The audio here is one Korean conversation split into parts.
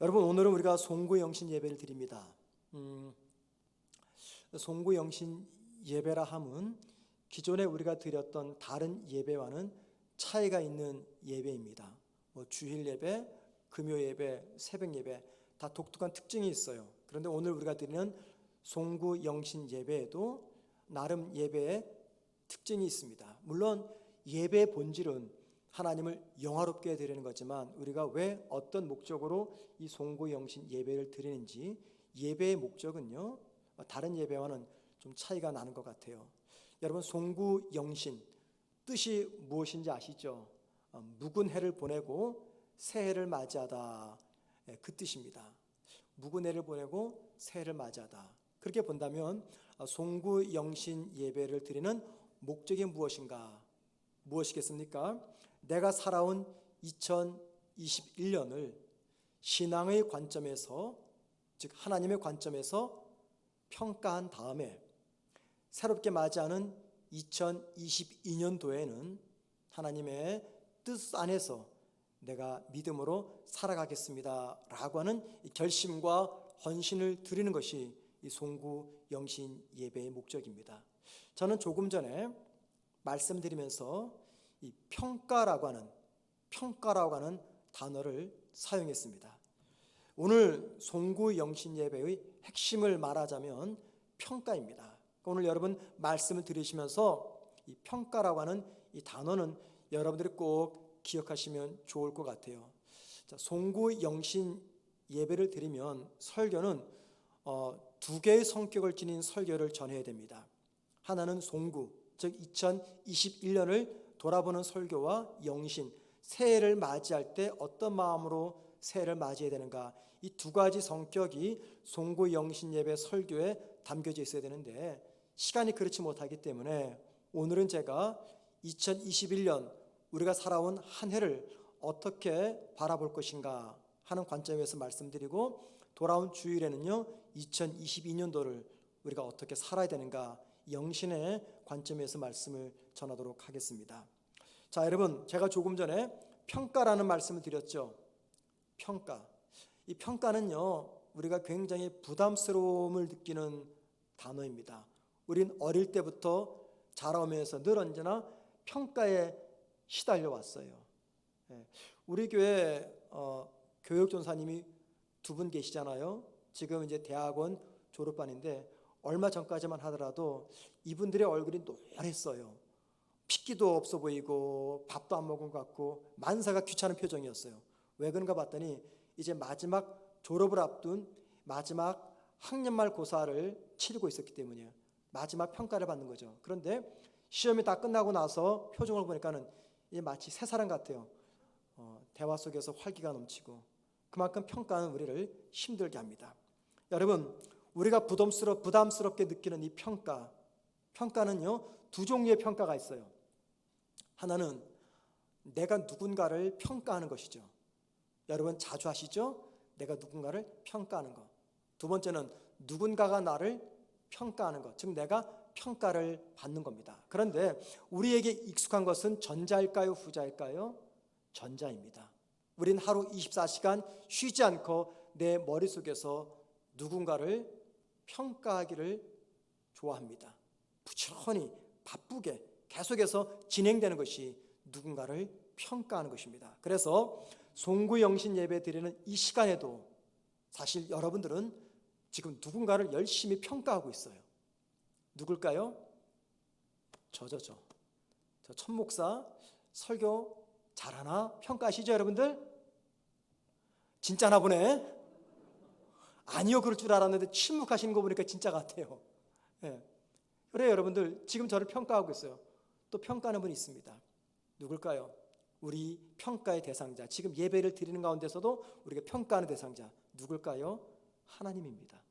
여러분, 오늘은 우리가 송구영신 예배를 드립니다. 송구영신 예배라 함은 기존에 우리가 드렸던 다른 예배와는 차이가 있는 예배입니다. 주일 예배, 금요 예배, 새벽 예배 다 독특한 특징이 있어요. 그런데 오늘 우리가 드리는 송구영신 예배에도 나름 예배의 특징이 있습니다. 물론 예배의 본질은 하나님을 영화롭게 드리는 거지만 우리가 왜 어떤 목적으로 이 송구영신 예배를 드리는지 예배의 목적은요 다른 예배와는 좀 차이가 나는 것 같아요. 여러분, 송구영신 뜻이 무엇인지 아시죠? 묵은 해를 보내고 새해를 맞이하다, 그 뜻입니다. 묵은 해를 보내고 새해를 맞이하다. 그렇게 본다면 송구영신 예배를 드리는 목적이 무엇인가? 무엇이겠습니까? 내가 살아온 2021년을 신앙의 관점에서, 즉 하나님의 관점에서 평가한 다음에 새롭게 맞이하는 2022년도에는 하나님의 뜻 안에서 내가 믿음으로 살아가겠습니다 라고 하는 결심과 헌신을 드리는 것이 이 송구영신 예배의 목적입니다. 저는 조금 전에 말씀드리면서 이 평가라고 하는 단어를 사용했습니다. 오늘 송구영신 예배의 핵심을 말하자면 평가입니다. 오늘 여러분 말씀을 들으시면서 이 평가라고 하는 이 단어는 여러분들이 꼭 기억하시면 좋을 것 같아요. 자, 송구영신 예배를 드리면 설교는 두 개의 성격을 지닌 설교를 전해야 됩니다. 하나는 송구, 즉 2021년을 돌아보는 설교와 영신, 새해를 맞이할 때 어떤 마음으로 새해를 맞이해야 되는가, 이 두 가지 성격이 송구영신 예배 설교에 담겨져 있어야 되는데 시간이 그렇지 못하기 때문에 오늘은 제가 2021년 우리가 살아온 한 해를 어떻게 바라볼 것인가 하는 관점에서 말씀드리고, 돌아온 주일에는요 2022년도를 우리가 어떻게 살아야 되는가, 영신의 관점에서 말씀을 전하도록 하겠습니다. 자, 여러분, 제가 조금 전에 평가라는 말씀을 드렸죠. 평가. 이 평가는요 우리가 굉장히 부담스러움을 느끼는 단어입니다. 우린 어릴 때부터 자라오면서 늘 언제나 평가에 시달려 왔어요. 우리 교회 교육전사님이 두 분 계시잖아요. 지금 이제 대학원 졸업반인데 얼마 전까지만 하더라도 이분들의 얼굴이 노랬어요. 핏기도 없어 보이고 밥도 안 먹은 것 같고 만사가 귀찮은 표정이었어요. 왜 그런가 봤더니 이제 마지막 졸업을 앞둔 마지막 학년말 고사를 치르고 있었기 때문이에요. 마지막 평가를 받는 거죠. 그런데 시험이 다 끝나고 나서 표정을 보니까는 이제 마치 새 사람 같아요. 대화 속에서 활기가 넘치고, 그만큼 평가는 우리를 힘들게 합니다. 여러분, 우리가 부담스럽게 느끼는 이 평가는요 두 종류의 평가가 있어요. 하나는 내가 누군가를 평가하는 것이죠. 여러분 자주 하시죠? 내가 누군가를 평가하는 것. 두 번째는 누군가가 나를 평가하는 것, 즉 내가 평가를 받는 겁니다. 그런데 우리에게 익숙한 것은 전자일까요, 후자일까요? 전자입니다. 우린 하루 24시간 쉬지 않고 내 머릿속에서 누군가를 평가하기를 좋아합니다. 부지런히 바쁘게 계속해서 진행되는 것이 누군가를 평가하는 것입니다. 그래서 송구영신 예배 드리는 이 시간에도 사실 여러분들은 지금 누군가를 열심히 평가하고 있어요. 누굴까요? 저 천목사 설교 잘하나? 평가하시죠, 여러분들? 진짜나 보네? 아니요, 그럴 줄 알았는데 침묵하시는 거 보니까 진짜 같아요. 그래, 여러분들 지금 저를 평가하고 있어요. 또 평가하는 분이 있습니다. 누굴까요? 우리 평가의 대상자, 지금 예배를 드리는 가운데서도 우리가 평가하는 대상자 누굴까요? 하나님입니다.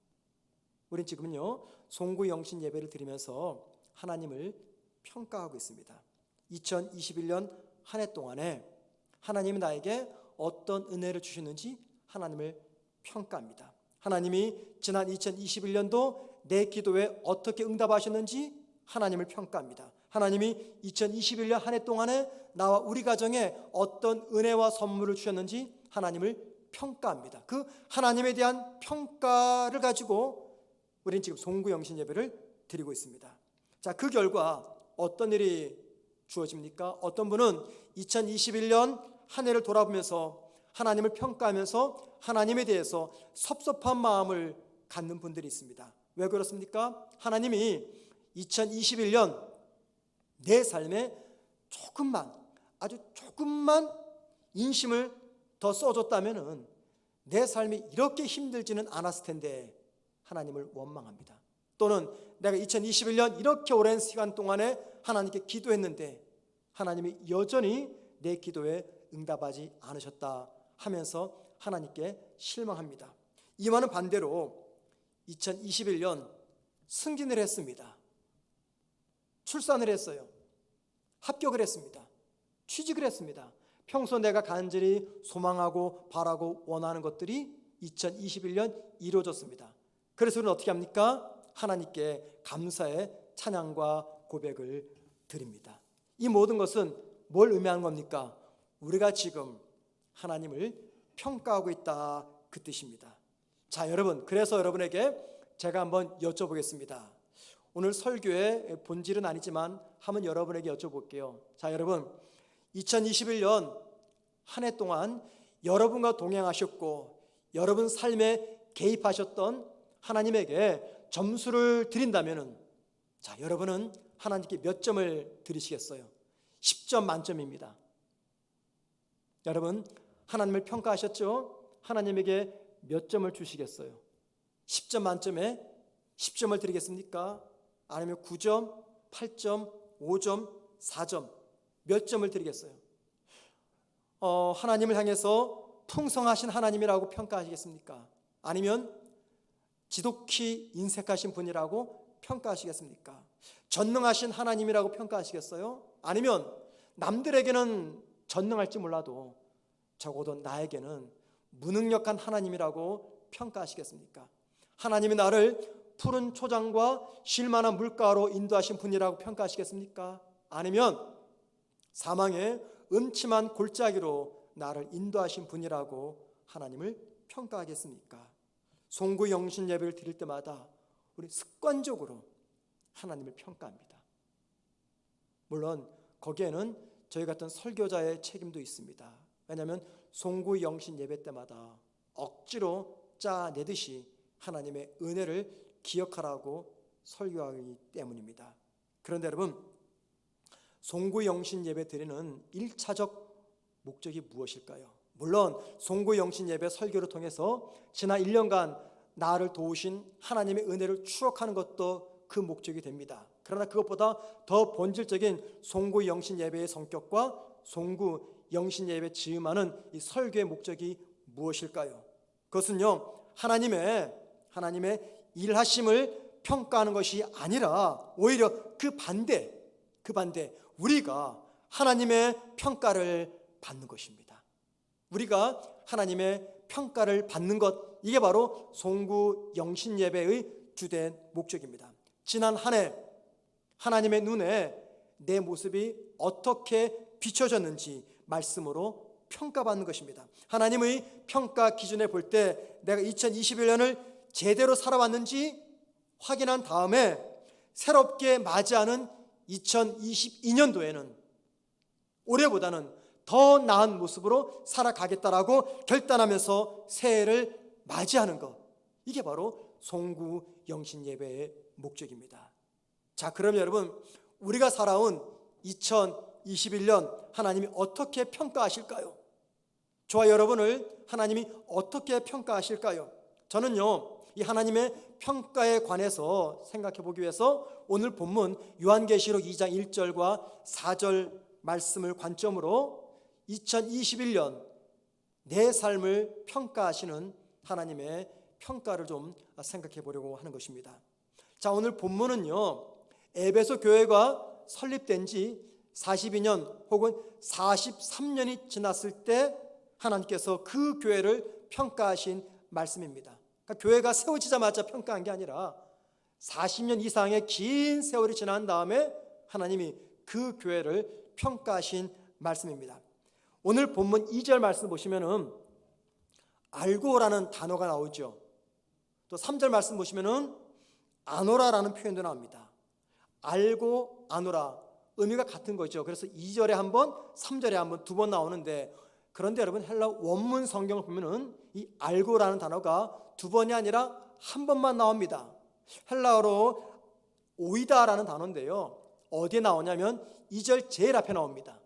우린 지금은요 송구영신 예배를 드리면서 하나님을 평가하고 있습니다. 2021년 한 해 동안에 하나님이 나에게 어떤 은혜를 주셨는지 하나님을 평가합니다. 하나님이 지난 2021년도 내 기도에 어떻게 응답하셨는지 하나님을 평가합니다. 하나님이 2021년 한 해 동안에 나와 우리 가정에 어떤 은혜와 선물을 주셨는지 하나님을 평가합니다. 그 하나님에 대한 평가를 가지고 우리는 지금 송구영신 예배를 드리고 있습니다. 자, 그 결과 어떤 일이 주어집니까? 어떤 분은 2021년 한 해를 돌아보면서 하나님을 평가하면서 하나님에 대해서 섭섭한 마음을 갖는 분들이 있습니다. 왜 그렇습니까? 하나님이 2021년 내 삶에 조금만, 아주 조금만 인심을 더 써줬다면 내 삶이 이렇게 힘들지는 않았을 텐데 하나님을 원망합니다. 또는 내가 2021년 이렇게 오랜 시간 동안에 하나님께 기도했는데 하나님이 여전히 내 기도에 응답하지 않으셨다 하면서 하나님께 실망합니다. 이와는 반대로 2021년 승진을 했습니다. 출산을 했어요. 합격을 했습니다. 취직을 했습니다. 평소 내가 간절히 소망하고 바라고 원하는 것들이 2021년 이루어졌습니다. 그래서 우리는 어떻게 합니까? 하나님께 감사의 찬양과 고백을 드립니다. 이 모든 것은 뭘 의미하는 겁니까? 우리가 지금 하나님을 평가하고 있다, 그 뜻입니다. 자, 여러분, 그래서 여러분에게 제가 한번 여쭤보겠습니다. 오늘 설교의 본질은 아니지만 한번 여러분에게 여쭤볼게요. 자, 여러분, 2021년 한 해 동안 여러분과 동행하셨고 여러분 삶에 개입하셨던 하나님에게 점수를 드린다면, 자, 여러분은 하나님께 몇 점을 드리시겠어요? 10점 만점입니다. 여러분, 하나님을 평가하셨죠? 하나님에게 몇 점을 주시겠어요? 10점 만점에 10점을 드리겠습니까? 아니면 9점, 8점, 5점, 4점, 몇 점을 드리겠어요? 하나님을 향해서 풍성하신 하나님이라고 평가하시겠습니까? 아니면 지독히 인색하신 분이라고 평가하시겠습니까? 전능하신 하나님이라고 평가하시겠어요? 아니면 남들에게는 전능할지 몰라도 적어도 나에게는 무능력한 하나님이라고 평가하시겠습니까? 하나님이 나를 푸른 초장과 쉴만한 물가로 인도하신 분이라고 평가하시겠습니까? 아니면 사망의 음침한 골짜기로 나를 인도하신 분이라고 하나님을 평가하겠습니까? 송구영신 예배를 드릴 때마다 우리 습관적으로 하나님을 평가합니다. 물론 거기에는 저희 같은 설교자의 책임도 있습니다. 왜냐하면 송구영신 예배 때마다 억지로 짜내듯이 하나님의 은혜를 기억하라고 설교하기 때문입니다. 그런데 여러분, 송구영신 예배 드리는 1차적 목적이 무엇일까요? 물론 송구영신 예배 설교를 통해서 지난 1년간 나를 도우신 하나님의 은혜를 추억하는 것도 그 목적이 됩니다. 그러나 그것보다 더 본질적인 송구영신 예배의 성격과 송구영신 예배 즈음하는 이 설교의 목적이 무엇일까요? 그것은요, 하나님의 일하심을 평가하는 것이 아니라 오히려 그 반대, 우리가 하나님의 평가를 받는 것입니다. 우리가 하나님의 평가를 받는 것, 이게 바로 송구영신 예배의 주된 목적입니다. 지난 한 해 하나님의 눈에 내 모습이 어떻게 비춰졌는지 말씀으로 평가받는 것입니다. 하나님의 평가 기준에 볼 때 내가 2021년을 제대로 살아왔는지 확인한 다음에 새롭게 맞이하는 2022년도에는 올해보다는 더 나은 모습으로 살아가겠다라고 결단하면서 새해를 맞이하는 것, 이게 바로 송구영신 예배의 목적입니다. 자, 그럼 여러분, 우리가 살아온 2021년 하나님이 어떻게 평가하실까요? 저와 여러분을 하나님이 어떻게 평가하실까요? 저는요, 이 하나님의 평가에 관해서 생각해 보기 위해서 오늘 본문 요한계시록 2장 1절과 4절 말씀을 관점으로 2021년 내 삶을 평가하시는 하나님의 평가를 좀 생각해 보려고 하는 것입니다. 자, 오늘 본문은요, 에베소 교회가 설립된 지 42년 혹은 43년이 지났을 때 하나님께서 그 교회를 평가하신 말씀입니다. 그러니까 교회가 세워지자마자 평가한 게 아니라 40년 이상의 긴 세월이 지난 다음에 하나님이 그 교회를 평가하신 말씀입니다. 오늘 본문 2절 말씀 보시면은 알고라는 단어가 나오죠. 또 3절 말씀 보시면은 아노라라는 표현도 나옵니다. 알고 아노라 의미가 같은 거죠. 그래서 2절에 한 번, 3절에 한 번, 두 번 나오는데, 그런데 여러분 헬라 원문 성경을 보면은 이 알고라는 단어가 두 번이 아니라 한 번만 나옵니다. 헬라어로 오이다라는 단어인데요, 어디에 나오냐면 2절 제일 앞에 나옵니다.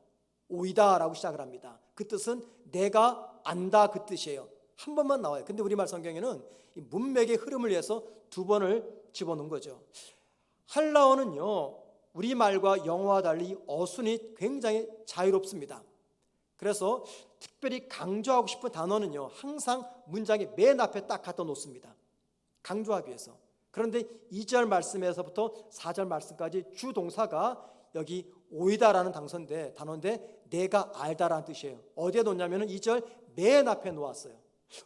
오이다라고 시작을 합니다. 그 뜻은 내가 안다, 그 뜻이에요. 한 번만 나와요. 근데 우리말 성경에는 이 문맥의 흐름을 위해서 두 번을 집어넣은 거죠. 헬라어는요, 우리말과 영어와 달리 어순이 굉장히 자유롭습니다. 그래서 특별히 강조하고 싶은 단어는요, 항상 문장의 맨 앞에 딱 갖다 놓습니다. 강조하기 위해서. 그런데 2절 말씀에서부터 4절 말씀까지 주동사가 여기 오이다라는 단어인데 내가 알다라는 뜻이에요. 어디에 놓냐면 2절 맨 앞에 놓았어요.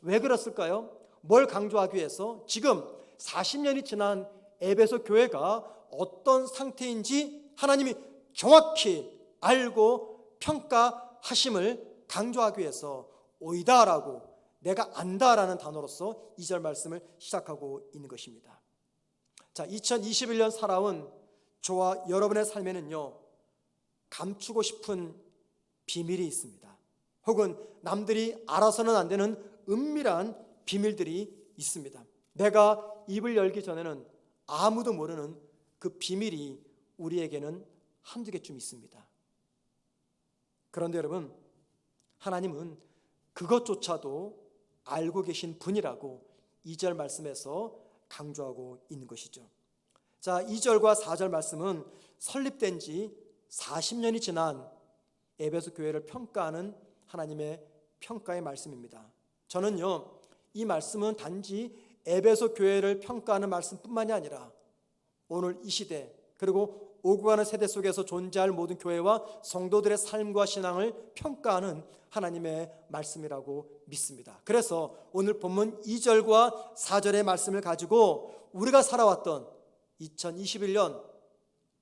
왜 그랬을까요? 뭘 강조하기 위해서? 지금 40년이 지난 에베소 교회가 어떤 상태인지 하나님이 정확히 알고 평가하심을 강조하기 위해서 오이다라고, 내가 안다라는 단어로서 2절 말씀을 시작하고 있는 것입니다. 자, 2021년 살아온 저와 여러분의 삶에는요, 감추고 싶은 비밀이 있습니다. 혹은 남들이 알아서는 안 되는 은밀한 비밀들이 있습니다. 내가 입을 열기 전에는 아무도 모르는 그 비밀이 우리에게는 한두 개쯤 있습니다. 그런데 여러분, 하나님은 그것조차도 알고 계신 분이라고 2절 말씀에서 강조하고 있는 것이죠. 자, 2절과 4절 말씀은 설립된 지 40년이 지난 에베소 교회를 평가하는 하나님의 평가의 말씀입니다. 저는요, 이 말씀은 단지 에베소 교회를 평가하는 말씀뿐만이 아니라 오늘 이 시대, 그리고 오고 가는 세대 속에서 존재할 모든 교회와 성도들의 삶과 신앙을 평가하는 하나님의 말씀이라고 믿습니다. 그래서 오늘 본문 2절과 4절의 말씀을 가지고 우리가 살아왔던 2021년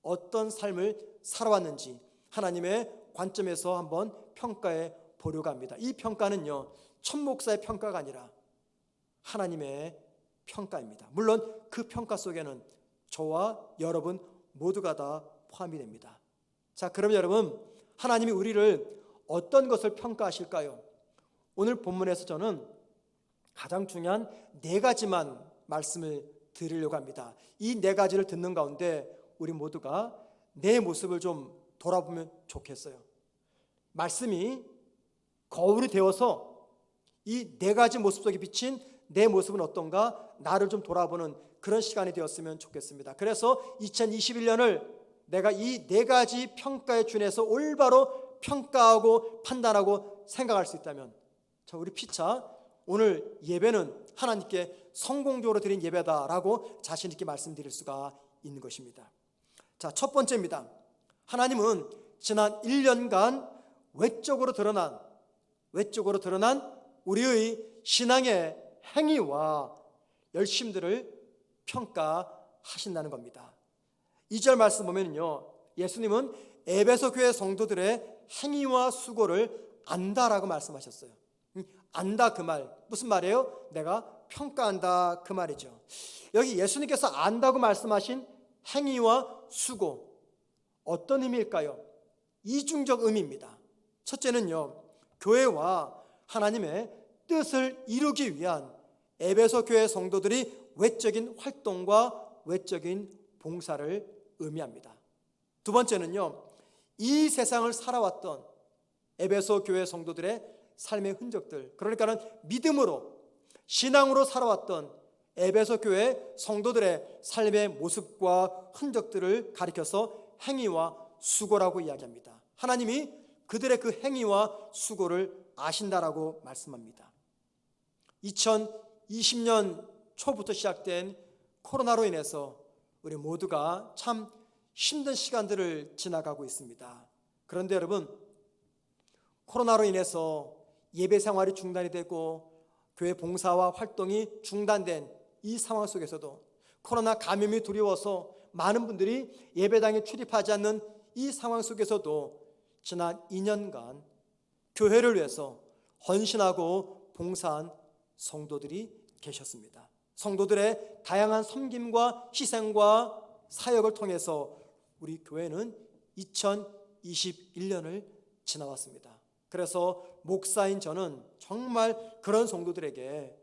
어떤 삶을 살아왔는지 하나님의 관점에서 한번 평가해 보려고 합니다. 이 평가는요, 천 목사의 평가가 아니라 하나님의 평가입니다. 물론 그 평가 속에는 저와 여러분 모두가 다 포함이 됩니다. 자, 그럼 여러분, 하나님이 우리를 어떤 것을 평가하실까요? 오늘 본문에서 저는 가장 중요한 네 가지만 말씀을 드리려고 합니다. 이 네 가지를 듣는 가운데 우리 모두가 내 모습을 좀 돌아보면 좋겠어요. 말씀이 거울이 되어서 이 네 가지 모습 속에 비친 내 모습은 어떤가, 나를 좀 돌아보는 그런 시간이 되었으면 좋겠습니다. 그래서 2021년을 내가 이 네 가지 평가에 준해서 올바로 평가하고 판단하고 생각할 수 있다면, 자, 우리 피차 오늘 예배는 하나님께 성공적으로 드린 예배다라고 자신 있게 말씀드릴 수가 있는 것입니다. 자, 첫 번째입니다. 하나님은 지난 1년간 외적으로 드러난 우리의 신앙의 행위와 열심들을 평가하신다는 겁니다. 2절 말씀 보면요, 예수님은 에베소 교회 성도들의 행위와 수고를 안다라고 말씀하셨어요. 안다, 그 말 무슨 말이에요? 내가 평가한다, 그 말이죠. 여기 예수님께서 안다고 말씀하신 행위와 수고, 어떤 의미일까요? 이중적 의미입니다. 첫째는요, 교회와 하나님의 뜻을 이루기 위한 에베소 교회 성도들이 외적인 활동과 외적인 봉사를 의미합니다. 두 번째는요, 이 세상을 살아왔던 에베소 교회 성도들의 삶의 흔적들, 그러니까는 믿음으로, 신앙으로 살아왔던 에베소 교회 성도들의 삶의 모습과 흔적들을 가리켜서 행위와 수고라고 이야기합니다. 하나님이 그들의 그 행위와 수고를 아신다라고 말씀합니다. 2020년 초부터 시작된 코로나로 인해서 우리 모두가 참 힘든 시간들을 지나가고 있습니다. 그런데 여러분, 코로나로 인해서 예배 생활이 중단이 되고 교회 봉사와 활동이 중단된 이 상황 속에서도, 코로나 감염이 두려워서 많은 분들이 예배당에 출입하지 않는 이 상황 속에서도 지난 2년간 교회를 위해서 헌신하고 봉사한 성도들이 계셨습니다. 성도들의 다양한 섬김과 희생과 사역을 통해서 우리 교회는 2021년을 지나왔습니다. 그래서 목사인 저는 정말 그런 성도들에게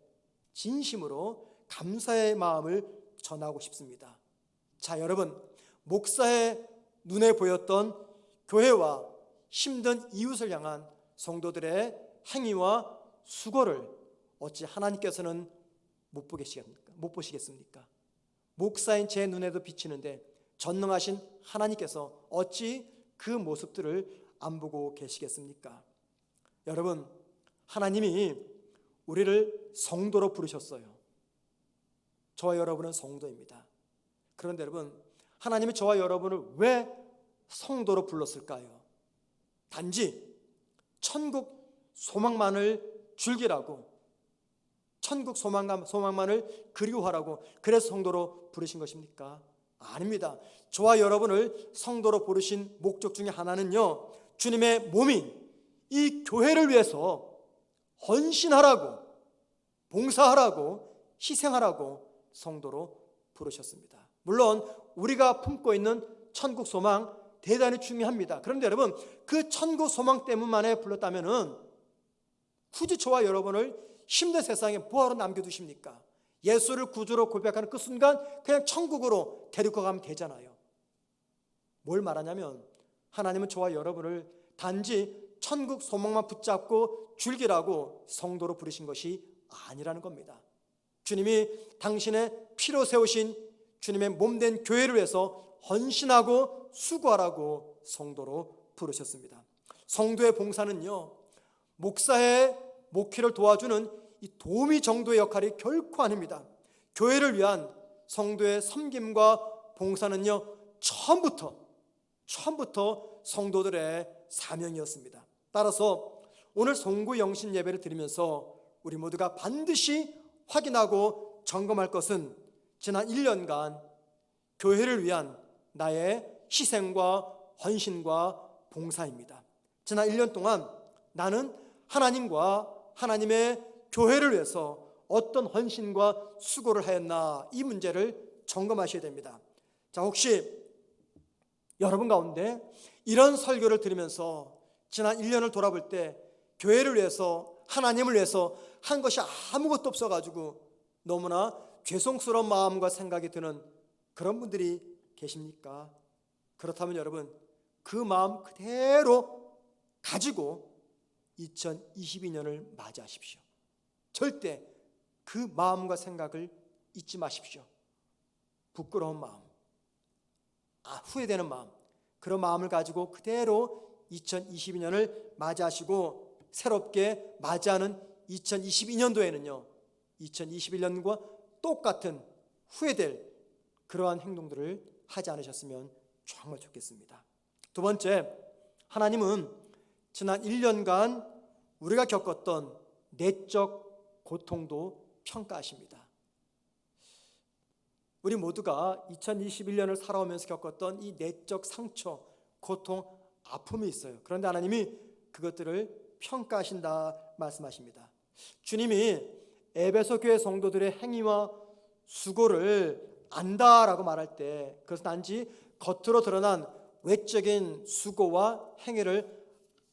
진심으로 감사의 마음을 전하고 싶습니다. 자, 여러분, 목사의 눈에 보였던 교회와 힘든 이웃을 향한 성도들의 행위와 수고를 어찌 하나님께서는 못 보시겠습니까? 목사인 제 눈에도 비치는데 전능하신 하나님께서 어찌 그 모습들을 안 보고 계시겠습니까? 여러분, 하나님이 우리를 성도로 부르셨어요. 저와 여러분은 성도입니다. 그런데 여러분, 하나님이 저와 여러분을 왜 성도로 불렀을까요? 단지 천국 소망만을 즐기라고, 천국 소망만을 그리워하라고 그래서 성도로 부르신 것입니까? 아닙니다. 저와 여러분을 성도로 부르신 목적 중에 하나는요, 주님의 몸인 이 교회를 위해서 헌신하라고, 봉사하라고, 희생하라고 성도로 부르셨습니다. 물론 우리가 품고 있는 천국 소망 대단히 중요합니다. 그런데 여러분, 그 천국 소망 때문만에 불렀다면은 굳이 저와 여러분을 힘든 세상에 뭐하러 남겨두십니까? 예수를 구주로 고백하는 그 순간 그냥 천국으로 데리고 가면 되잖아요. 뭘 말하냐면 하나님은 저와 여러분을 단지 천국 소망만 붙잡고 즐기라고 성도로 부르신 것이 아니라는 겁니다. 주님이 당신의 피로 세우신 주님의 몸된 교회를 위해서 헌신하고 수고하라고 성도로 부르셨습니다. 성도의 봉사는요, 목사의 목회를 도와주는 이 도우미 정도의 역할이 결코 아닙니다. 교회를 위한 성도의 섬김과 봉사는요, 처음부터 성도들의 사명이었습니다. 따라서 오늘 송구 영신 예배를 드리면서 우리 모두가 반드시 확인하고 점검할 것은 지난 1년간 교회를 위한 나의 희생과 헌신과 봉사입니다. 지난 1년 동안 나는 하나님과 하나님의 교회를 위해서 어떤 헌신과 수고를 하였나, 이 문제를 점검하셔야 됩니다. 자, 혹시 여러분 가운데 이런 설교를 들으면서 지난 1년을 돌아볼 때 교회를 위해서, 하나님을 위해서 한 것이 아무것도 없어가지고 너무나 죄송스러운 마음과 생각이 드는 그런 분들이 계십니까? 그렇다면 여러분, 그 마음 그대로 가지고 2022년을 맞이하십시오. 절대 그 마음과 생각을 잊지 마십시오. 부끄러운 마음, 후회되는 마음, 그런 마음을 가지고 그대로 2022년을 맞이하시고 새롭게 맞이하는 2022년도에는요 2021년과 똑같은 후회될 그러한 행동들을 하지 않으셨으면 정말 좋겠습니다. 두 번째, 하나님은 지난 1년간 우리가 겪었던 내적 고통도 평가하십니다. 우리 모두가 2021년을 살아오면서 겪었던 이 내적 상처, 고통, 아픔이 있어요. 그런데 하나님이 그것들을 평가하신다 말씀하십니다. 주님이 에베소 교회 성도들의 행위와 수고를 안다라고 말할 때 그것은 단지 겉으로 드러난 외적인 수고와 행위를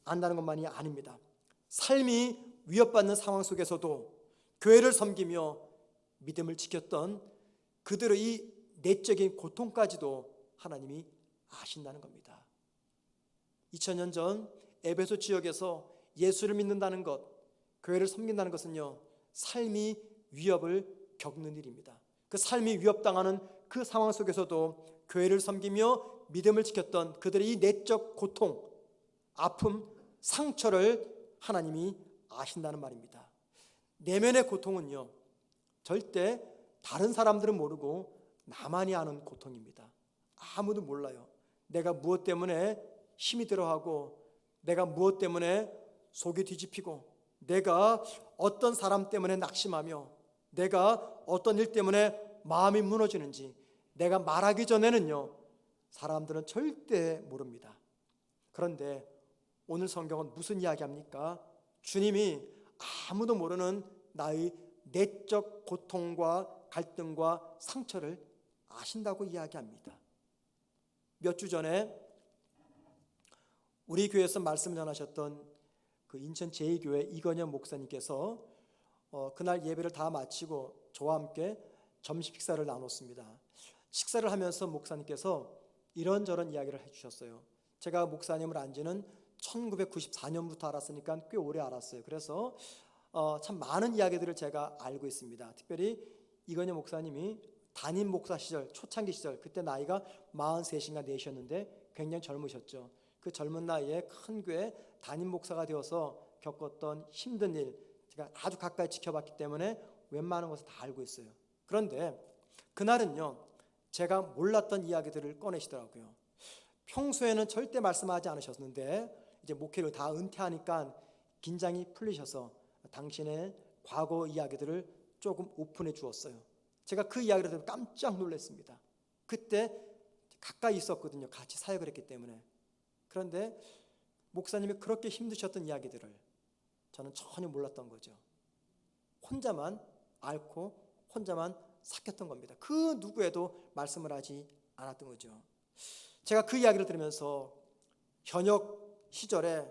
안다는 것만이 아닙니다. 삶이 위협받는 상황 속에서도 교회를 섬기며 믿음을 지켰던 그들의 이 내적인 고통까지도 하나님이 아신다는 겁니다. 2000년 전 에베소 지역에서 예수를 믿는다는 것, 교회를 섬긴다는 것은요, 삶이 위협을 겪는 일입니다. 그 삶이 위협당하는 그 상황 속에서도 교회를 섬기며 믿음을 지켰던 그들의 이 내적 고통, 아픔, 상처를 하나님이 아신다는 말입니다. 내면의 고통은요, 절대 다른 사람들은 모르고 나만이 아는 고통입니다. 아무도 몰라요. 내가 무엇 때문에 힘이 들어하고, 내가 무엇 때문에 속이 뒤집히고, 내가 어떤 사람 때문에 낙심하며, 내가 어떤 일 때문에 마음이 무너지는지 내가 말하기 전에는요, 사람들은 절대 모릅니다. 그런데 오늘 성경은 무슨 이야기합니까? 주님이 아무도 모르는 나의 내적 고통과 갈등과 상처를 아신다고 이야기합니다. 몇 주 전에 우리 교회에서 말씀 전하셨던 그 인천 제2교회 이건현 목사님께서 그날 예배를 다 마치고 저와 함께 점심 식사를 나눴습니다. 식사를 하면서 목사님께서 이런저런 이야기를 해주셨어요. 제가 목사님을 안 지는 1994년부터 알았으니까 꽤 오래 알았어요. 그래서 참 많은 이야기들을 제가 알고 있습니다. 특별히 이건희 목사님이 담임 목사 시절, 초창기 시절, 그때 나이가 43인가 4셨는데 굉장히 젊으셨죠. 그 젊은 나이에 큰 교회 담임 목사가 되어서 겪었던 힘든 일, 제가 아주 가까이 지켜봤기 때문에 웬만한 것을 다 알고 있어요. 그런데 그날은요, 제가 몰랐던 이야기들을 꺼내시더라고요. 평소에는 절대 말씀하지 않으셨는데 이제 목회를 다 은퇴하니까 긴장이 풀리셔서 당신의 과거 이야기들을 조금 오픈해 주었어요. 제가 그 이야기를 듣고 깜짝 놀랐습니다. 그때 가까이 있었거든요. 같이 사역을 했기 때문에. 그런데 목사님이 그렇게 힘드셨던 이야기들을 저는 전혀 몰랐던 거죠. 혼자만 앓고 혼자만 삭혔던 겁니다. 그 누구에도 말씀을 하지 않았던 거죠. 제가 그 이야기를 들으면서 현역 시절에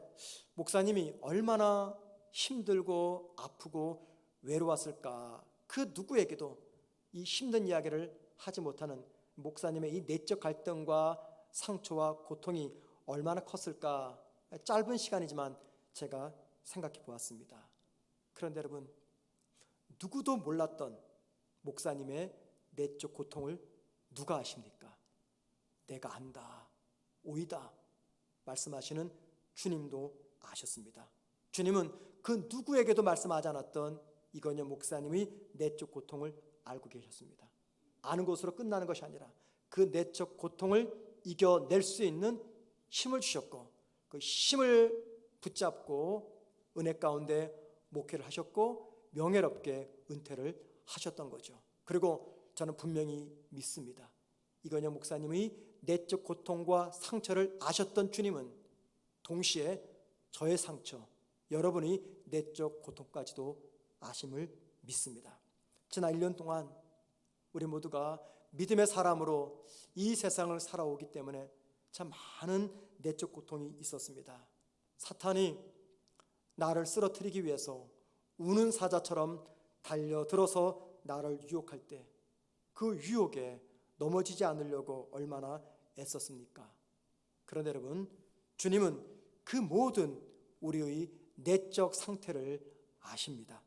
목사님이 얼마나 힘들고 아프고 외로웠을까, 그 누구에게도 이 힘든 이야기를 하지 못하는 목사님의 이 내적 갈등과 상처와 고통이 얼마나 컸을까, 짧은 시간이지만 제가 생각해 보았습니다. 그런데 여러분, 누구도 몰랐던 목사님의 내적 고통을 누가 아십니까? 내가 안다, 오이다 말씀하시는 주님도 아셨습니다. 주님은 그 누구에게도 말씀하지 않았던 이건희 목사님의 내적 고통을 알고 계셨습니다. 아는 것으로 끝나는 것이 아니라 그 내적 고통을 이겨낼 수 있는 힘을 주셨고, 그 힘을 붙잡고 은혜 가운데 목회를 하셨고 명예롭게 은퇴를 하셨던 거죠. 그리고 저는 분명히 믿습니다. 이건희 목사님의 내적 고통과 상처를 아셨던 주님은 동시에 저의 상처, 여러분의 내적 고통까지도 아심을 믿습니다. 지난 1년 동안 우리 모두가 믿음의 사람으로 이 세상을 살아오기 때문에 참 많은 내적 고통이 있었습니다. 사탄이 나를 쓰러뜨리기 위해서 우는 사자처럼 달려들어서 나를 유혹할 때 그 유혹에 넘어지지 않으려고 얼마나 애썼습니까? 그런데 여러분, 주님은 그 모든 우리의 내적 상태를 아십니다.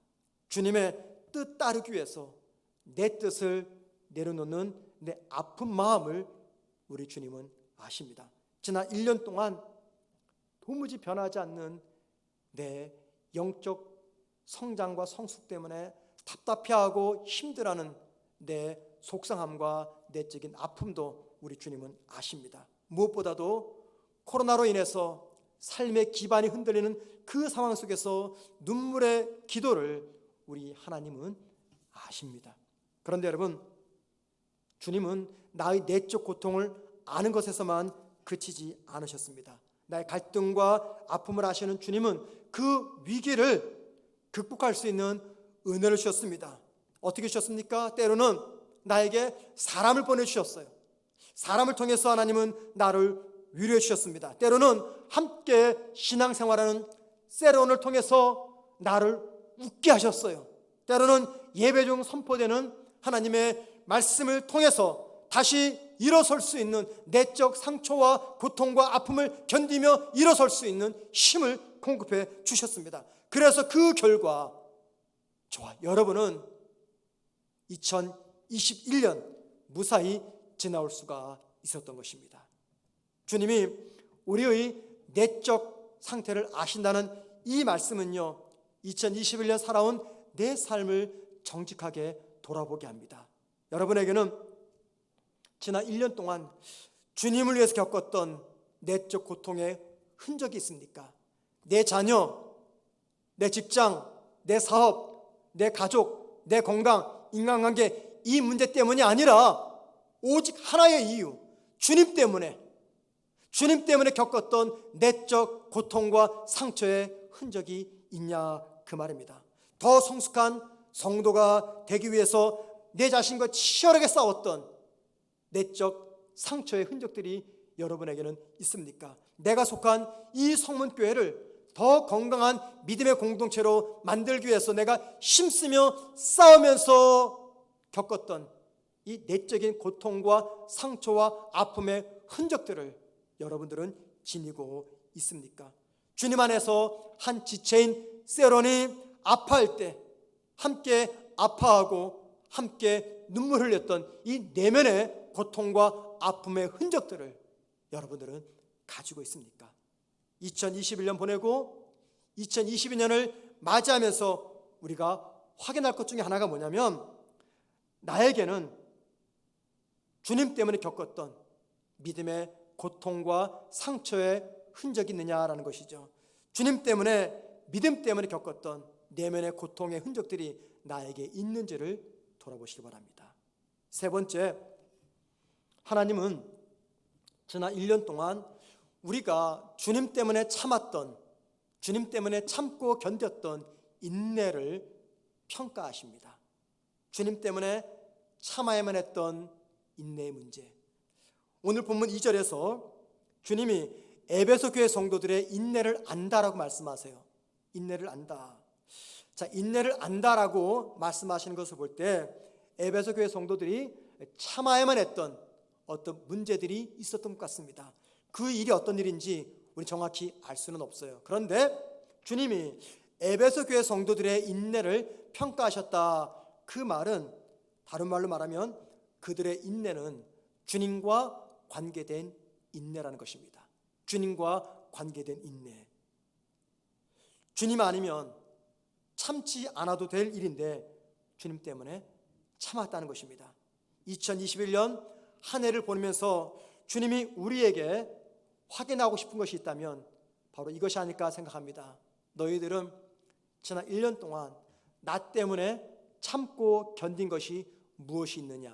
주님의 뜻 따르기 위해서 내 뜻을 내려놓는 내 아픈 마음을 우리 주님은 아십니다. 지난 1년 동안 도무지 변하지 않는 내 영적 성장과 성숙 때문에 답답해하고 힘들어하는 내 속상함과 내적인 아픔도 우리 주님은 아십니다. 무엇보다도 코로나로 인해서 삶의 기반이 흔들리는 그 상황 속에서 눈물의 기도를 우리 하나님은 아십니다. 그런데 여러분, 주님은 나의 내적 고통을 아는 것에서만 그치지 않으셨습니다. 나의 갈등과 아픔을 아시는 주님은 그 위기를 극복할 수 있는 은혜를 주셨습니다. 어떻게 주셨습니까? 때로는 나에게 사람을 보내주셨어요. 사람을 통해서 하나님은 나를 위로해 주셨습니다. 때로는 함께 신앙생활하는 세론을 통해서 나를 웃게 하셨어요. 때로는 예배 중 선포되는 하나님의 말씀을 통해서 다시 일어설 수 있는 내적 상처와 고통과 아픔을 견디며 일어설 수 있는 힘을 공급해 주셨습니다. 그래서 그 결과 저와 여러분은 2021년 무사히 지나올 수가 있었던 것입니다. 주님이 우리의 내적 상태를 아신다는 이 말씀은요, 2021년 살아온 내 삶을 정직하게 돌아보게 합니다. 여러분에게는 지난 1년 동안 주님을 위해서 겪었던 내적 고통의 흔적이 있습니까? 내 자녀, 내 직장, 내 사업, 내 가족, 내 건강, 인간관계, 이 문제 때문이 아니라 오직 하나의 이유, 주님 때문에 겪었던 내적 고통과 상처의 흔적이 있냐 그 말입니다. 더 성숙한 성도가 되기 위해서 내 자신과 치열하게 싸웠던 내적 상처의 흔적들이 여러분에게는 있습니까? 내가 속한 이 성문교회를 더 건강한 믿음의 공동체로 만들기 위해서 내가 힘쓰며 싸우면서 겪었던 이 내적인 고통과 상처와 아픔의 흔적들을 여러분들은 지니고 있습니까? 주님 안에서 한 지체인 세론이 아파할 때 함께 아파하고 함께 눈물 흘렸던 이 내면의 고통과 아픔의 흔적들을 여러분들은 가지고 있습니까? 2021년 보내고 2022년을 맞이하면서 우리가 확인할 것 중에 하나가 뭐냐면, 나에게는 주님 때문에 겪었던 믿음의 고통과 상처의 흔적이 있느냐라는 것이죠. 주님 때문에, 믿음 때문에 겪었던 내면의 고통의 흔적들이 나에게 있는지를 돌아보시기 바랍니다. 세 번째, 하나님은 지난 1년 동안 우리가 주님 때문에 참았던, 주님 때문에 참고 견뎠던 인내를 평가하십니다. 주님 때문에 참아야만 했던 인내의 문제. 오늘 본문 2절에서 주님이 에베소 교회 성도들의 인내를 안다라고 말씀하세요. 인내를 안다. 자, 인내를 안다라고 말씀하시는 것을 볼 때 에베소 교회 성도들이 참아야만 했던 어떤 문제들이 있었던 것 같습니다. 그 일이 어떤 일인지 우리 정확히 알 수는 없어요. 그런데 주님이 에베소 교회 성도들의 인내를 평가하셨다. 그 말은 다른 말로 말하면 그들의 인내는 주님과 관계된 인내라는 것입니다. 주님과 관계된 인내. 주님 아니면 참지 않아도 될 일인데 주님 때문에 참았다는 것입니다. 2021년 한 해를 보내면서 주님이 우리에게 확인하고 싶은 것이 있다면 바로 이것이 아닐까 생각합니다. 너희들은 지난 1년 동안 나 때문에 참고 견딘 것이 무엇이 있느냐?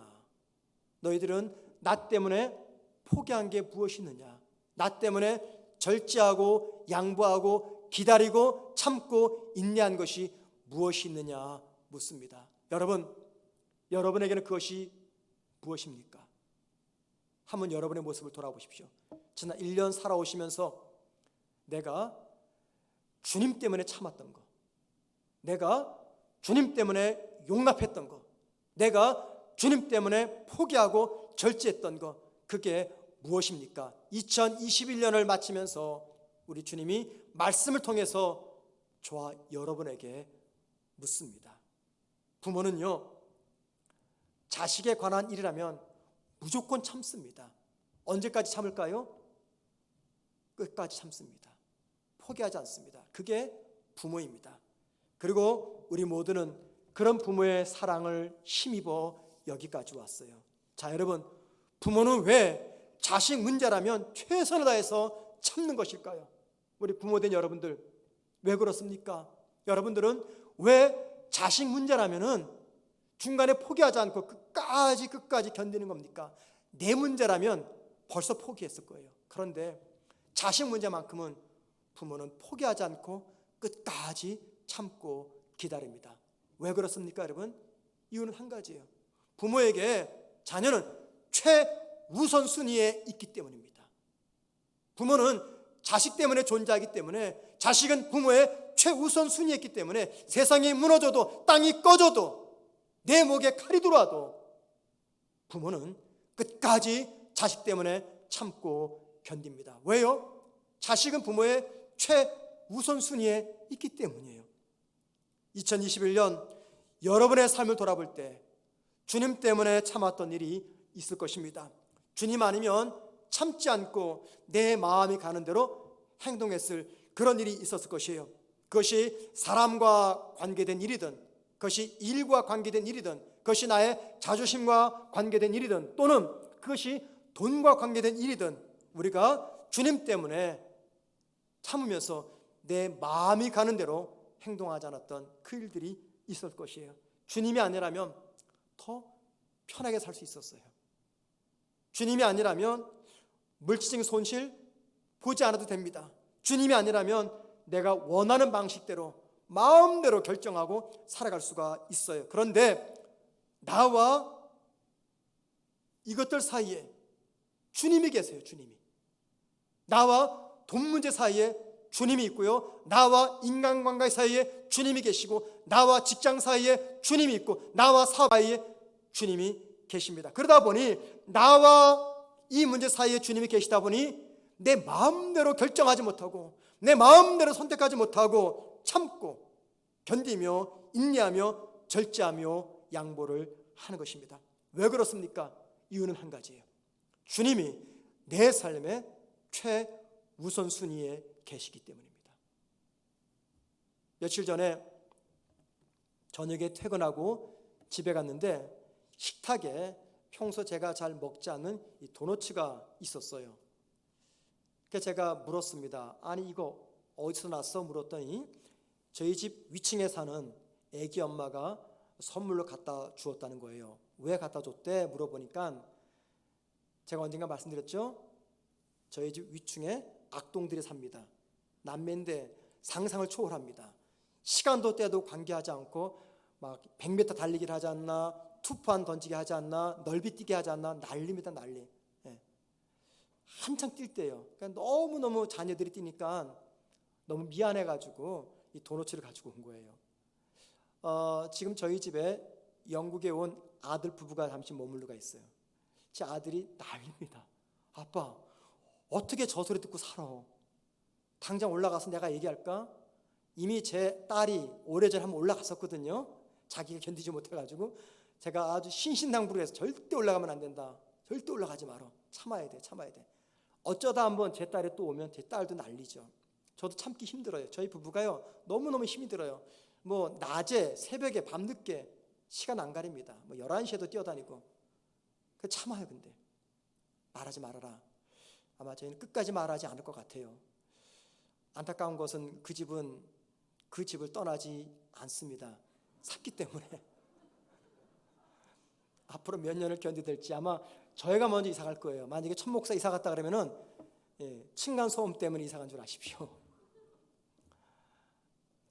너희들은 나 때문에 포기한 게 무엇이 있느냐? 나 때문에 절제하고 양보하고 기다리고 참고 인내한 것이 무엇이 있느냐 묻습니다. 여러분, 여러분에게는 그것이 무엇입니까? 한번 여러분의 모습을 돌아보십시오. 지난 1년 살아오시면서 내가 주님 때문에 참았던 거, 내가 주님 때문에 용납했던 거, 내가 주님 때문에 포기하고 절제했던 거, 그게 무엇입니까? 2021년을 마치면서 우리 주님이 말씀을 통해서 저와 여러분에게 묻습니다. 부모는요, 자식에 관한 일이라면 무조건 참습니다. 언제까지 참을까요? 끝까지 참습니다. 포기하지 않습니다. 그게 부모입니다. 그리고 우리 모두는 그런 부모의 사랑을 힘입어 여기까지 왔어요. 자, 여러분, 부모는 왜 자식 문제라면 최선을 다해서 참는 것일까요? 우리 부모된 여러분들, 왜 그렇습니까? 여러분들은 왜 자식 문제라면은 중간에 포기하지 않고 끝까지 견디는 겁니까? 내 문제라면 벌써 포기했을 거예요. 그런데 자식 문제만큼은 부모는 포기하지 않고 끝까지 참고 기다립니다. 왜 그렇습니까, 여러분? 이유는 한 가지예요. 부모에게 자녀는 최우선순위에 있기 때문입니다. 부모는 자식 때문에 존재하기 때문에, 자식은 부모의 최우선순위에 있기 때문에 세상이 무너져도 땅이 꺼져도 내 목에 칼이 들어와도 부모는 끝까지 자식 때문에 참고 견딥니다. 왜요? 자식은 부모의 최우선순위에 있기 때문이에요. 2021년 여러분의 삶을 돌아볼 때 주님 때문에 참았던 일이 있을 것입니다. 주님 아니면 참지 않고 내 마음이 가는 대로 행동했을 그런 일이 있었을 것이에요. 그것이 사람과 관계된 일이든, 그것이 일과 관계된 일이든, 그것이 나의 자존심과 관계된 일이든, 또는 그것이 돈과 관계된 일이든, 우리가 주님 때문에 참으면서 내 마음이 가는 대로 행동하지 않았던 그 일들이 있을 것이에요. 주님이 아니라면 더 편하게 살 수 있었어요. 주님이 아니라면 물질적인 손실 보지 않아도 됩니다. 주님이 아니라면 내가 원하는 방식대로 마음대로 결정하고 살아갈 수가 있어요. 그런데 나와 이것들 사이에 주님이 계세요. 주님이. 나와 돈 문제 사이에 주님이 있고요, 나와 인간관계 사이에 주님이 계시고, 나와 직장 사이에 주님이 있고, 나와 사업 사이에 주님이 계십니다. 그러다 보니 나와 이 문제 사이에 주님이 계시다 보니 내 마음대로 결정하지 못하고 내 마음대로 선택하지 못하고 참고 견디며 인내하며 절제하며 양보를 하는 것입니다. 왜 그렇습니까? 이유는 한 가지예요. 주님이 내 삶의 최우선순위에 계시기 때문입니다. 며칠 전에 저녁에 퇴근하고 집에 갔는데 식탁에 평소 제가 잘 먹지 않는 이 도너츠가 있었어요. 그래서 제가 물었습니다. 아니 이거 어디서 났어? 물었더니 저희 집 위층에 사는 애기 엄마가 선물로 갖다 주었다는 거예요. 왜 갖다 줬대? 물어보니까 제가 언젠가 말씀드렸죠? 저희 집 위층에 악동들이 삽니다. 남매인데 상상을 초월합니다. 시간도 때도 관계하지 않고 막 100m 달리기를 하지 않나, 투판 던지기 하지 않나, 넓이 뛰기 하지 않나, 난리입니다. 난리. 한창 뛸 때예요. 그러니까 너무너무 자녀들이 뛰니까 너무 미안해가지고 이 도너츠를 가지고 온 거예요. 지금 저희 집에 영국에 온 아들 부부가 잠시 머물러가 있어요. 제 아들이 난립니다. 아빠, 어떻게 저 소리 듣고 살아? 당장 올라가서 내가 얘기할까? 이미 제 딸이 오래전에 한번 올라갔었거든요. 자기가 견디지 못해가지고 제가 아주 신신당부를 해서 절대 올라가면 안 된다. 절대 올라가지 마라. 참아야 돼. 참아야 돼. 어쩌다 한번 제 딸이 또 오면 제 딸도 난리죠. 저도 참기 힘들어요. 저희 부부가요 너무너무 힘이 들어요. 뭐 낮에 새벽에 밤늦게 시간 안 가립니다. 뭐 11시에도 뛰어다니고. 참아요. 근데 말하지 말아라. 아마 저희는 끝까지 말하지 않을 것 같아요. 안타까운 것은 그 집은 그 집을 떠나지 않습니다. 샀기 때문에. 앞으로 몇 년을 견디될지 아마 저희가 먼저 이사 갈 거예요. 만약에 천 목사 이사 갔다 그러면은 층간 소음 때문에 이사 간 줄 아십시오.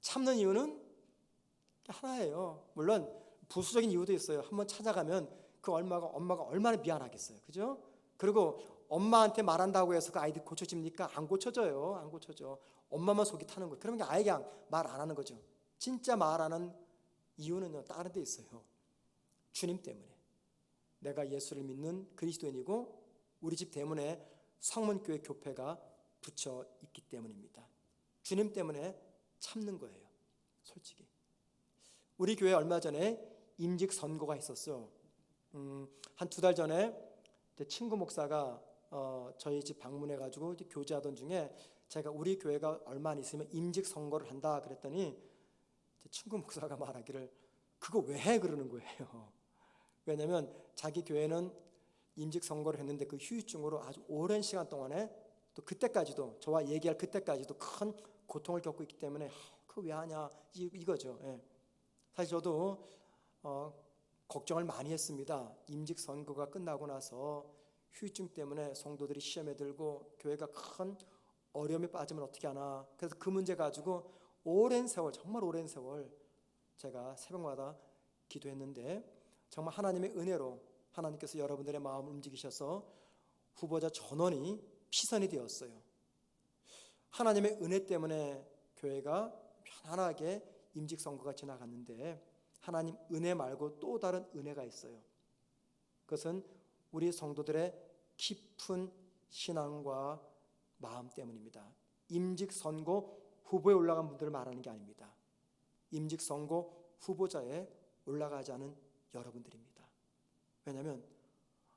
참는 이유는 하나예요. 물론 부수적인 이유도 있어요. 한번 찾아가면 그 엄마가 얼마나 미안하겠어요. 그죠? 그리고 엄마한테 말한다고 해서 그 아이들 고쳐집니까? 안 고쳐져요. 안 고쳐져. 엄마만 속이 타는 거예요. 그러면 아예 그냥 말 안 하는 거죠. 진짜 말하는 이유는요, 다른 데 있어요. 주님 때문에. 내가 예수를 믿는 그리스도인이고 우리 집 대문에 성문교회 교패가 붙여 있기 때문입니다. 주님 때문에 참는 거예요. 솔직히. 우리 교회 얼마 전에 임직 선거가 있었어요. 한 2달 전에 친구 목사가 저희 집 방문해가지고 교제하던 중에 제가 우리 교회가 얼마 안 있으면 임직 선거를 한다 그랬더니 친구 목사가 말하기를 그거 왜 해? 그러는 거예요. 왜냐하면 자기 교회는 임직 선거를 했는데 그 후유증으로 아주 오랜 시간 동안에 또 그때까지도 저와 얘기할 그때까지도 큰 고통을 겪고 있기 때문에 그거 왜 하냐 이거죠. 사실 저도 걱정을 많이 했습니다. 임직 선거가 끝나고 나서 후유증 때문에 성도들이 시험에 들고 교회가 큰 어려움에 빠지면 어떻게 하나. 그래서 그 문제 가지고 오랜 세월, 정말 오랜 세월 제가 새벽마다 기도했는데 정말 하나님의 은혜로 하나님께서 여러분들의 마음을 움직이셔서 후보자 전원이 피선이 되었어요. 하나님의 은혜 때문에 교회가 편안하게 임직 선거가 지나갔는데 하나님 은혜 말고 또 다른 은혜가 있어요. 그것은 우리 성도들의 깊은 신앙과 마음 때문입니다. 임직 선거 후보에 올라간 분들을 말하는 게 아닙니다. 임직 선거 후보자에 올라가지 않은 여러분들입니다. 왜냐하면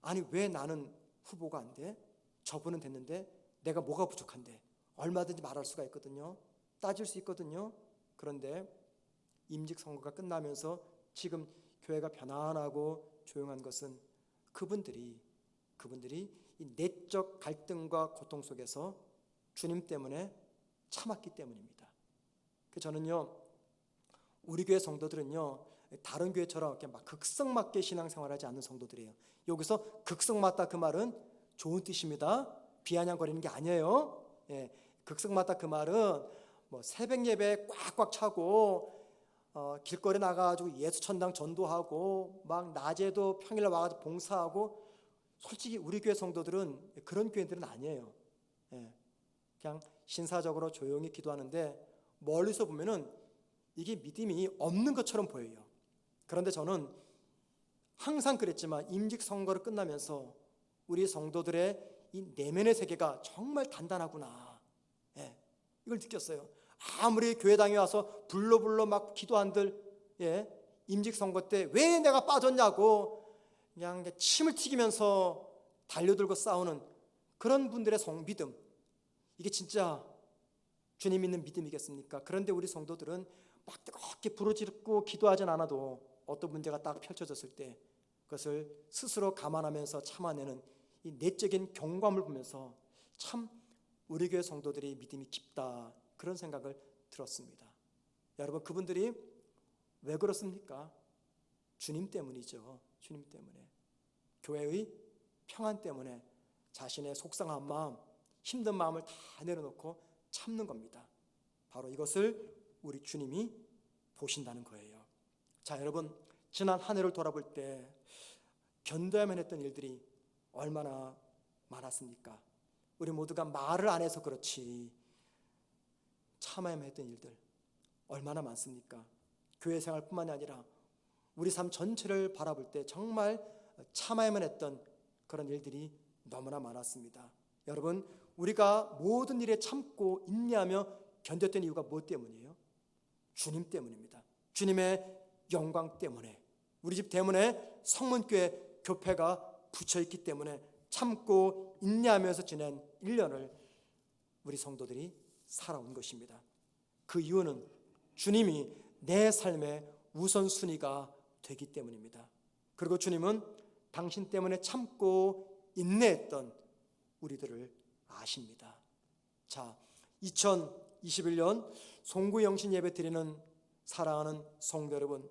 아니 왜 나는 후보가 안 돼? 저분은 됐는데 내가 뭐가 부족한데? 얼마든지 말할 수가 있거든요. 따질 수 있거든요. 그런데 임직 선거가 끝나면서 지금 교회가 편안하고 조용한 것은 그분들이 이 내적 갈등과 고통 속에서 주님 때문에 참았기 때문입니다. 저는요 우리 교회 성도들은요 다른 교회처럼 이렇게 막 극성맞게 신앙생활하지 않는 성도들이에요. 여기서 극성맞다 그 말은 좋은 뜻입니다. 비아냥거리는 게 아니에요. 극성맞다 그 말은 뭐 새벽 예배 꽉꽉 차고 길거리 나가가지고 예수천당 전도하고 막 낮에도 평일 와가지고 봉사하고, 솔직히 우리 교회 성도들은 그런 교회들은 아니에요. 예. 그냥 신사적으로 조용히 기도하는데 멀리서 보면은 이게 믿음이 없는 것처럼 보여요. 그런데 저는 항상 그랬지만 임직 선거를 끝나면서 우리 성도들의 이 내면의 세계가 정말 단단하구나. 예. 이걸 느꼈어요. 아무리 교회당에 와서 불러 막 기도한들, 임직 선거 때 왜 내가 빠졌냐고 그냥 침을 튀기면서 달려들고 싸우는 그런 분들의 믿음, 이게 진짜 주님 믿는 믿음이겠습니까? 그런데 우리 성도들은 막 뜨겁게 부르짖고 기도하진 않아도 어떤 문제가 딱 펼쳐졌을 때 그것을 스스로 감안하면서 참아내는 이 내적인 경감을 보면서 참 우리 교회 성도들이 믿음이 깊다, 그런 생각을 들었습니다. 여러분, 그분들이 왜 그렇습니까? 주님 때문이죠. 주님 때문에, 교회의 평안 때문에 자신의 속상한 마음, 힘든 마음을 다 내려놓고 참는 겁니다. 바로 이것을 우리 주님이 보신다는 거예요. 자, 여러분, 지난 한 해를 돌아볼 때 견뎌야만 했던 일들이 얼마나 많았습니까? 우리 모두가 말을 안 해서 그렇지 참아야만 했던 일들 얼마나 많습니까? 교회 생활뿐만이 아니라 우리 삶 전체를 바라볼 때 정말 참아야만 했던 그런 일들이 너무나 많았습니다. 여러분, 우리가 모든 일에 참고 인내하며 견뎠던 이유가 무엇 때문이에요? 주님 때문입니다. 주님의 영광 때문에, 우리 집 대문에 성문교회 교패가 붙여있기 때문에 참고 인내하면서 지낸 1년을 우리 성도들이 살아온 것입니다. 그 이유는 주님이 내 삶의 우선순위가 되기 때문입니다. 그리고 주님은 당신 때문에 참고 인내했던 우리들을 아십니다. 자, 2021년 송구영신 예배 드리는 사랑하는 성도 여러분,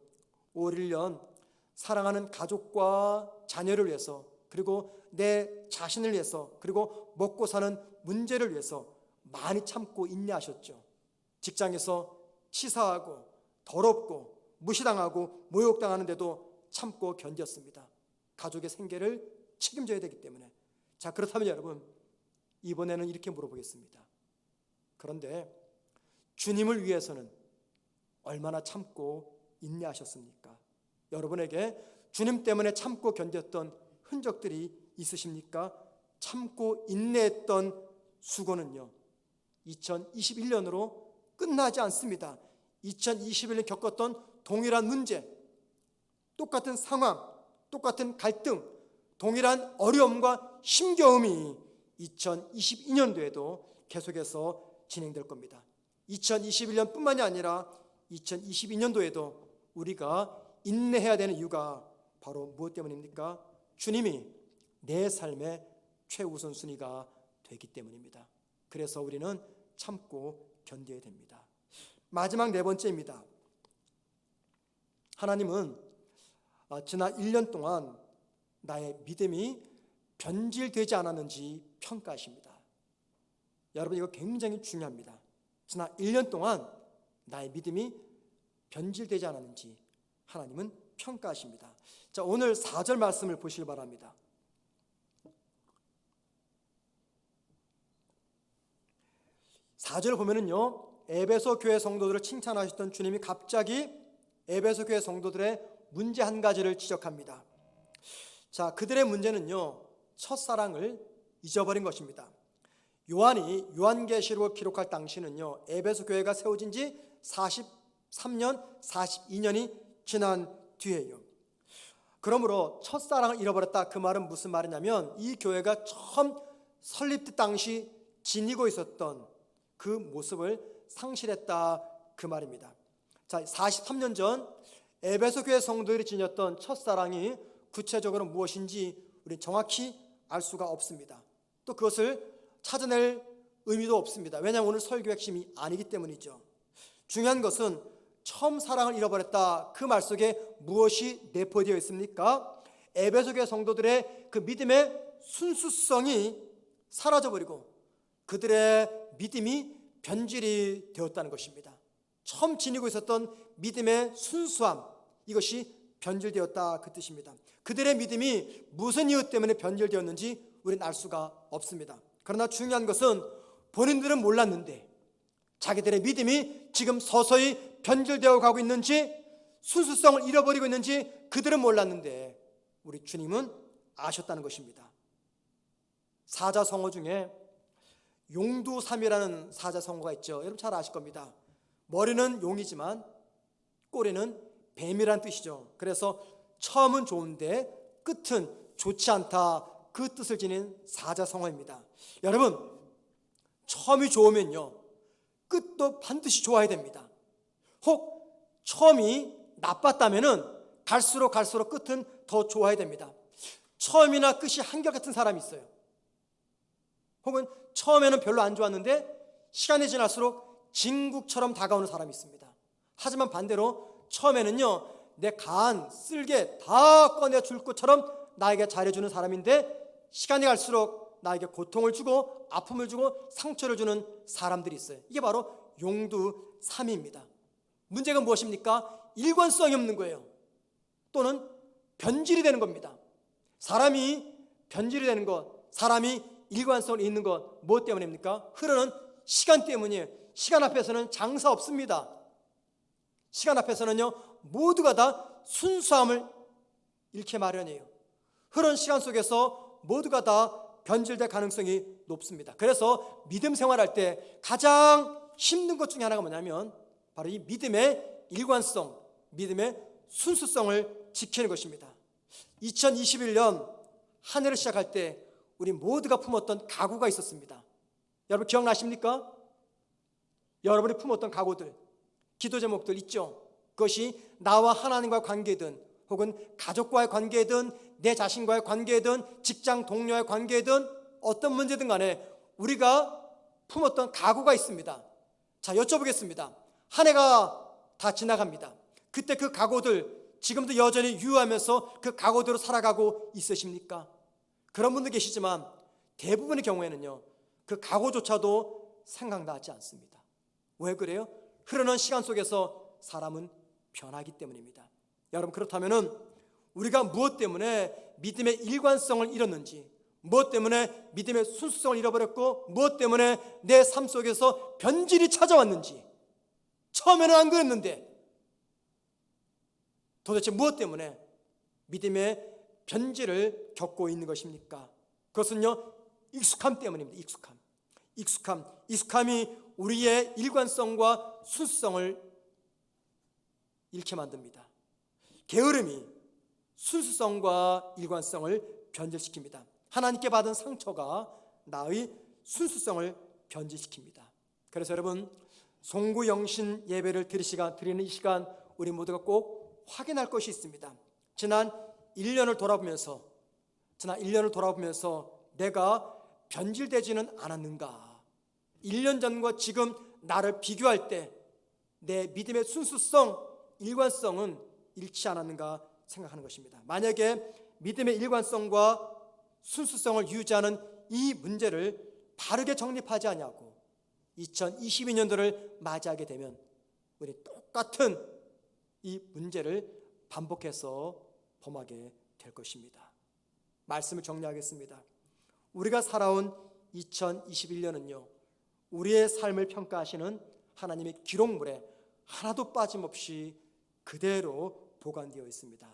올 1년 사랑하는 가족과 자녀를 위해서, 그리고 내 자신을 위해서, 그리고 먹고 사는 문제를 위해서 많이 참고 인내하셨죠. 직장에서 치사하고 더럽고 무시당하고 모욕당하는데도 참고 견뎠습니다. 가족의 생계를 책임져야 되기 때문에. 자, 그렇다면 여러분, 이번에는 이렇게 물어보겠습니다. 그런데 주님을 위해서는 얼마나 참고 인내하셨습니까? 여러분에게 주님 때문에 참고 견뎠던 흔적들이 있으십니까? 참고 인내했던 수고는요, 2021년으로 끝나지 않습니다. 2021년 겪었던 동일한 문제, 똑같은 상황, 똑같은 갈등, 동일한 어려움과 힘겨움이 2022년도에도 계속해서 진행될 겁니다. 2021년뿐만이 아니라 2022년도에도 우리가 인내해야 되는 이유가 바로 무엇 때문입니까? 주님이 내 삶의 최우선순위가 되기 때문입니다. 그래서 우리는 참고 견뎌야 됩니다. 마지막 네 번째입니다. 하나님은 지난 1년 동안 나의 믿음이 변질되지 않았는지 평가하십니다. 여러분, 이거 굉장히 중요합니다. 지난 1년 동안 나의 믿음이 변질되지 않았는지 하나님은 평가하십니다. 자, 오늘 4절 말씀을 보시기 바랍니다. 4절 보면은요, 에베소 교회 성도들을 칭찬하셨던 주님이 갑자기 에베소 교회 성도들의 문제 한 가지를 지적합니다. 자, 그들의 문제는요, 첫사랑을 잊어버린 것입니다. 요한이 요한계시록을 기록할 당시는요, 에베소 교회가 세워진 지 43년, 42년이 지난 뒤에요. 그러므로 첫사랑을 잃어버렸다, 그 말은 무슨 말이냐면 이 교회가 처음 설립 당시 지니고 있었던 그 모습을 상실했다, 그 말입니다. 자, 43년 전 에베소 교회 성도들이 지녔던 첫사랑이 구체적으로 무엇인지 우리 정확히 알 수가 없습니다. 또 그것을 찾아낼 의미도 없습니다. 왜냐하면 오늘 설교 핵심이 아니기 때문이죠. 중요한 것은 처음 사랑을 잃어버렸다, 그 말 속에 무엇이 내포되어 있습니까? 에베소 교회 성도들의 그 믿음의 순수성이 사라져버리고 그들의 믿음이 변질이 되었다는 것입니다. 처음 지니고 있었던 믿음의 순수함, 이것이 변질되었다 그 뜻입니다. 그들의 믿음이 무슨 이유 때문에 변질되었는지 우리는 알 수가 없습니다. 그러나 중요한 것은 본인들은 몰랐는데 자기들의 믿음이 지금 서서히 변질되어 가고 있는지, 순수성을 잃어버리고 있는지 그들은 몰랐는데 우리 주님은 아셨다는 것입니다. 사자성어 중에 용두삼이라는 사자성어가 있죠. 여러분 잘 아실 겁니다. 머리는 용이지만 꼬리는 뱀이란 뜻이죠. 그래서 처음은 좋은데 끝은 좋지 않다, 그 뜻을 지닌 사자성어입니다. 여러분, 처음이 좋으면요 끝도 반드시 좋아야 됩니다. 혹 처음이 나빴다면은 갈수록 끝은 더 좋아야 됩니다. 처음이나 끝이 한결같은 사람이 있어요. 혹은 처음에는 별로 안 좋았는데 시간이 지날수록 진국처럼 다가오는 사람이 있습니다. 하지만 반대로 처음에는요 내 간, 쓸개 다 꺼내줄 것처럼 나에게 잘해주는 사람인데 시간이 갈수록 나에게 고통을 주고 아픔을 주고 상처를 주는 사람들이 있어요. 이게 바로 용두삼입니다. 문제가 무엇입니까? 일관성이 없는 거예요. 또는 변질이 되는 겁니다. 사람이 변질이 되는 것, 사람이 일관성을 잃는 것, 무엇 때문입니까? 흐르는 시간 때문이에요. 시간 앞에서는 장사 없습니다. 시간 앞에서는요 모두가 다 순수함을 잃게 마련이에요. 흐르는 시간 속에서 모두가 다 변질될 가능성이 높습니다. 그래서 믿음 생활할 때 가장 힘든 것 중에 하나가 뭐냐면 바로 이 믿음의 일관성, 믿음의 순수성을 지키는 것입니다. 2021년 한 해를 시작할 때 우리 모두가 품었던 각오가 있었습니다. 여러분 기억나십니까? 여러분이 품었던 각오들, 기도 제목들 있죠? 그것이 나와 하나님과의 관계든 혹은 가족과의 관계든 내 자신과의 관계든 직장 동료와의 관계든 어떤 문제든 간에 우리가 품었던 각오가 있습니다. 자, 여쭤보겠습니다. 한 해가 다 지나갑니다. 그때 그 각오들 지금도 여전히 유효하면서 그 각오대로 살아가고 있으십니까? 그런 분도 계시지만 대부분의 경우에는요 그 각오조차도 생각나지 않습니다. 왜 그래요? 흐르는 시간 속에서 사람은 변하기 때문입니다. 여러분, 그렇다면은 우리가 무엇 때문에 믿음의 일관성을 잃었는지, 무엇 때문에 믿음의 순수성을 잃어버렸고, 무엇 때문에 내 삶 속에서 변질이 찾아왔는지, 처음에는 안 그랬는데 도대체 무엇 때문에 믿음의 변질을 겪고 있는 것입니까? 그것은요 익숙함 때문입니다. 익숙함이 우리의 일관성과 순수성을 잃게 만듭니다. 게으름이 순수성과 일관성을 변질시킵니다. 하나님께 받은 상처가 나의 순수성을 변질시킵니다. 그래서 여러분, 송구영신 예배를 드리는 이 시간 우리 모두가 꼭 확인할 것이 있습니다. 지난 1년을 돌아보면서 내가 변질되지는 않았는가? 1년 전과 지금 나를 비교할 때 내 믿음의 순수성, 일관성은 잃지 않았는가 생각하는 것입니다. 만약에 믿음의 일관성과 순수성을 유지하는 이 문제를 바르게 정립하지 않냐고 2022년도를 맞이하게 되면 우리 똑같은 이 문제를 반복해서 범하게 될 것입니다. 말씀을 정리하겠습니다. 우리가 살아온 2021년은요 우리의 삶을 평가하시는 하나님의 기록물에 하나도 빠짐없이 그대로 보관되어 있습니다.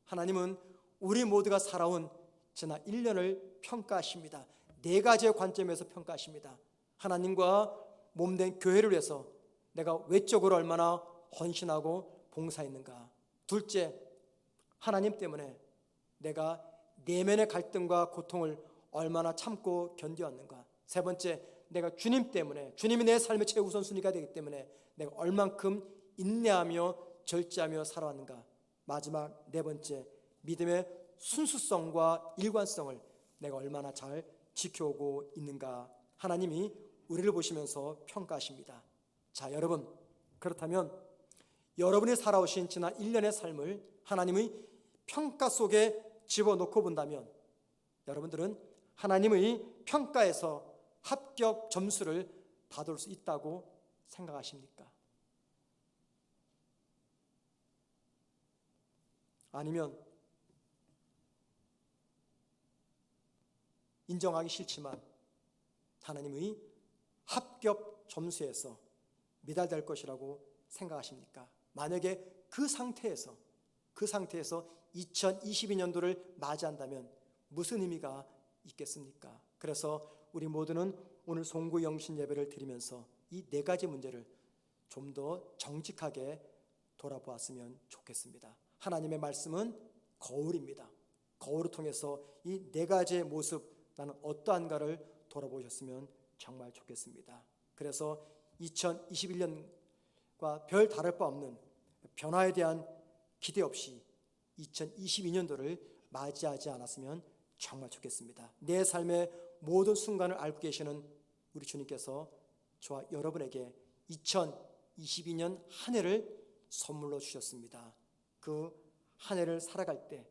하나님은 우리 모두가 살아온 지난 1년을 평가하십니다. 4가지의 관점에서 평가하십니다. 하나님과 몸된 교회를 위해서 내가 외적으로 얼마나 헌신하고 봉사했는가. 둘째, 하나님 때문에 내가 내면의 갈등과 고통을 얼마나 참고 견뎌왔는가. 세 번째, 내가 주님 때문에, 주님이 내 삶의 최우선순위가 되기 때문에 내가 얼만큼 인내하며 절제하며 살아왔는가. 마지막 네 번째, 믿음의 순수성과 일관성을 내가 얼마나 잘 지켜오고 있는가. 하나님이 우리를 보시면서 평가하십니다. 자, 여러분, 그렇다면 여러분이 살아오신 지난 1년의 삶을 하나님의 평가 속에 집어넣고 본다면 여러분들은 하나님의 평가에서 합격 점수를 다돌 수 있다고 생각하십니까? 아니면 인정하기 싫지만 하나님의 합격 점수에서 미달될 것이라고 생각하십니까? 만약에 그 상태에서 2022년도를 맞이한다면 무슨 의미가 있겠습니까? 그래서 우리 모두는 오늘 송구 영신 예배를 드리면서 이 네 가지 문제를 좀 더 정직하게 돌아보았으면 좋겠습니다. 하나님의 말씀은 거울입니다. 거울을 통해서 이 네 가지의 모습, 나는 어떠한가를 돌아보셨으면 정말 좋겠습니다. 그래서 2021년과 별 다를 바 없는 변화에 대한 기대 없이 2022년도를 맞이하지 않았으면 정말 좋겠습니다. 내 삶의 모든 순간을 알고 계시는 우리 주님께서 저와 여러분에게 2022년 한 해를 선물로 주셨습니다. 그 한 해를 살아갈 때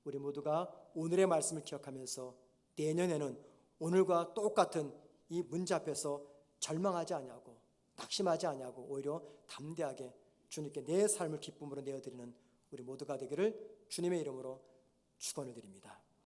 우리 모두가 오늘의 말씀을 기억하면서 내년에는 오늘과 똑같은 이 문제 앞에서 절망하지 아니하고 낙심하지 아니하고 오히려 담대하게 주님께 내 삶을 기쁨으로 내어드리는 우리 모두가 되기를 주님의 이름으로 축원을 드립니다.